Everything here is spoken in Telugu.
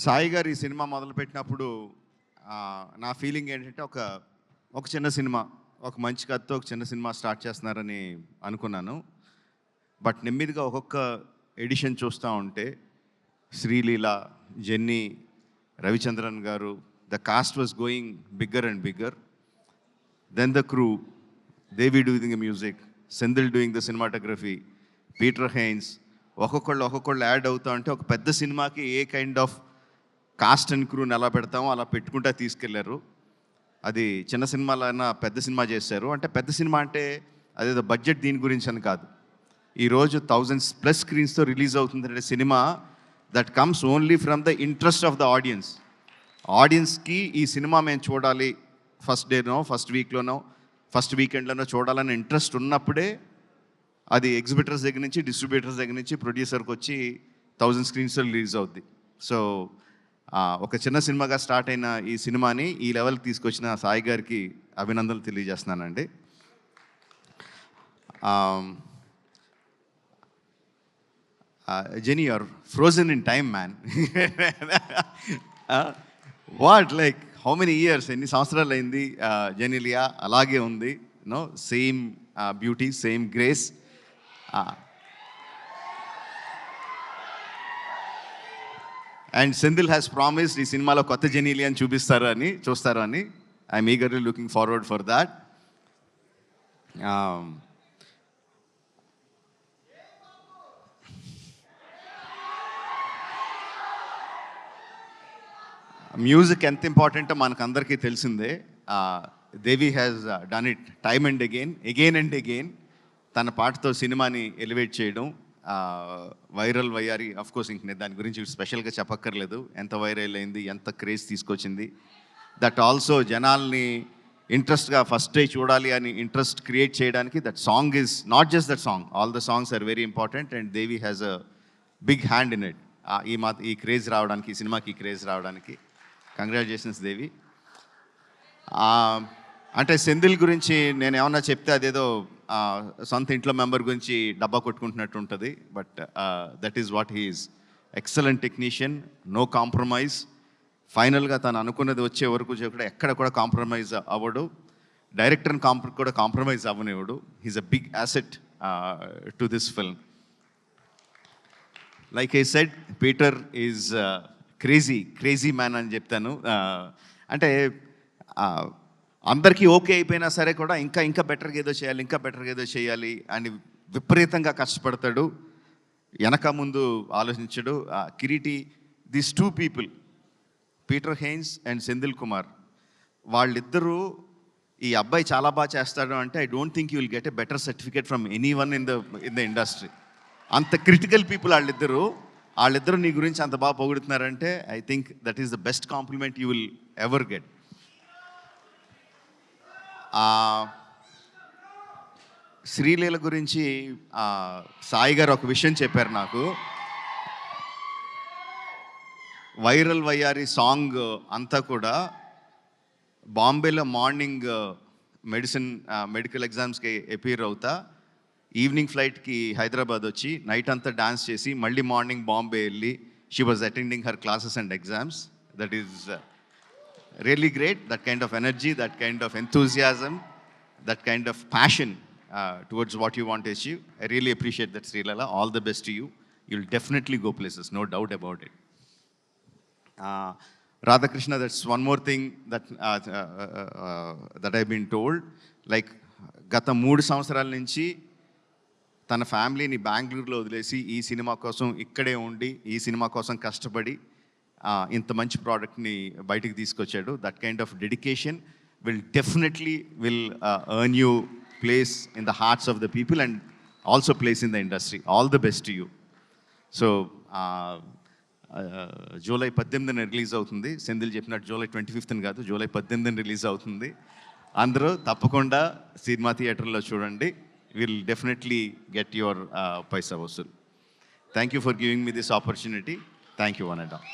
సాయి గారు ఈ సినిమా మొదలుపెట్టినప్పుడు నా ఫీలింగ్ ఏంటంటే ఒక చిన్న సినిమా, ఒక మంచి కథతో ఒక చిన్న సినిమా స్టార్ట్ చేస్తున్నారని అనుకున్నాను. బట్ నెమ్మదిగా ఒక్కొక్క ఎడిషన్ చూస్తూ ఉంటే Sreeleela, Jenny, Ravichandran garu, the cast was going bigger and bigger. Then the crew, Devi doing the music, Senthil doing the cinematography, Peter Heins, ఒక్కొక్కళ్ళు యాడ్ అవుతా ఉంటే ఒక పెద్ద సినిమాకి a kind of cast and క్రూని ఎలా పెడతామో అలా పెట్టుకుంటా తీసుకెళ్లారు. అది చిన్న సినిమాలైనా పెద్ద సినిమా చేశారు. అంటే పెద్ద సినిమా అంటే అదేదో బడ్జెట్ దీని గురించి అని కాదు. ఈరోజు 1000+ స్క్రీన్స్తో రిలీజ్ అవుతుందంటే cinema that comes only from the interest of the audience. ఆడియన్స్కి ఈ సినిమా మేము చూడాలి, ఫస్ట్ డేనో, ఫస్ట్ వీక్లోనో, ఫస్ట్ వీకెండ్లోనో చూడాలని ఇంట్రెస్ట్ ఉన్నప్పుడే అది ఎగ్జిబిటర్స్ దగ్గర నుంచి, డిస్ట్రిబ్యూటర్స్ దగ్గర నుంచి ప్రొడ్యూసర్కి వచ్చి 1000 స్క్రీన్స్తో రిలీజ్ అవుద్ది. సో ఒక చిన్న సినిమాగా స్టార్ట్ అయిన ఈ సినిమాని ఈ లెవెల్కి తీసుకొచ్చిన సాయి గారికి అభినందనలు తెలియజేస్తున్నానండి. Genie, you are frozen in time man. What, like how many years, ఎన్ని సంవత్సరాలు అయింది జెనీలియా అలాగే ఉంది, no same beauty, same grace. And Senthil has promised ఈ సినిమాలో కొత్త జెనీలియాని చూస్తారు అని I'm eagerly looking forward for that. Music ఎంత ఇంపార్టెంటో మనకు అందరికీ తెలిసిందే. Devi has done it time and again and again. తన పాటతో సినిమాని ఎలివేట్ చేయడం, వైరల్ వయ్యారి, అఫ్ కోర్స్ ఇంక నేను దాని గురించి స్పెషల్గా చెప్పక్కర్లేదు. ఎంత వైరల్ అయింది, ఎంత క్రేజ్ తీసుకొచ్చింది. దట్ ఆల్సో జనాల్ని ఇంట్రెస్ట్గా ఫస్ట్ డే చూడాలి అని ఇంట్రెస్ట్ క్రియేట్ చేయడానికి that song is not just that song, all the songs are very important and Devi has a big hand in it. ఈ క్రేజ్ రావడానికి, ఈ సినిమాకి క్రేజ్ రావడానికి కంగ్రాచులేషన్స్ దేవి. అంటే సెంధిల్ గురించి నేను ఏమన్నా చెప్తే అదేదో సొంత ఇంట్లో మెంబర్ గురించి డబ్బా కొట్టుకుంటున్నట్టు ఉంటుంది. But that is what he is. Excellent technician, no compromise. ఫైనల్గా తను అనుకున్నది వచ్చే వరకు కూడా ఎక్కడ కూడా కాంప్రమైజ్ అవ్వడు. డైరెక్టర్ని కూడా కాంప్రమైజ్ అవ్వనివ్వడు. He's a big asset to this film. Like I said, Peter is crazy man అని చెప్తాను. అంటే అందరికీ ఓకే అయిపోయినా సరే కూడా ఇంకా బెటర్గా ఏదో చేయాలి అని విపరీతంగా కష్టపడతాడు. వెనక ముందు ఆలోచించడు. Kireeti, these 2 people, Peter Hein and Senthil Kumar, వాళ్ళిద్దరూ ఈ అబ్బాయి చాలా బాగా చేస్తాడు అంటే I don't think you will get a better certificate from anyone in the industry. అంత క్రిటికల్ పీపుల్ వాళ్ళిద్దరూ నీ గురించి అంత బాగా పొగుడుతున్నారంటే I think that is the best compliment you will ever get. Sreeleela గురించి సాయి గారు ఒక విషయం చెప్పారు నాకు. వైరల్ వయ్యారి సాంగ్ అంతా కూడా బాంబేలో మార్నింగ్ మెడికల్ ఎగ్జామ్స్కి అపీర్ అవుతా, ఈవినింగ్ ఫ్లైట్కి హైదరాబాద్ వచ్చి నైట్ అంతా డాన్స్ చేసి మళ్ళీ మార్నింగ్ బాంబే వెళ్ళి she was attending her classes and exams. That is really great, that kind of energy, that kind of enthusiasm, that kind of passion towards what you want to achieve. I really appreciate that, Srilala. All the best to you. You'll definitely go places, no doubt about it. Radhakrishna, that's one more thing that I've been told. Like, గత 3 సంవత్సరాల నుంచి తన ఫ్యామిలీని బెంగళూరులో వదిలేసి ఈ సినిమా కోసం ఇక్కడే ఉండి, ఈ సినిమా కోసం కష్టపడి ఇంత మంచి ప్రోడక్ట్ని బయటికి తీసుకొచ్చాడు. That kind of dedication definitely will earn you place in the hearts of the people and also place in the industry. All the best to you. So July 18న రిలీజ్ అవుతుంది. సెంధిల్ చెప్పినట్టు జూలై 25న కాదు, జూలై 18న రిలీజ్ అవుతుంది. అందరూ తప్పకుండా సినిమా థియేటర్లో చూడండి. Will definitely get your paisa vasool. Thank you for giving me this opportunity. Thank you one and all.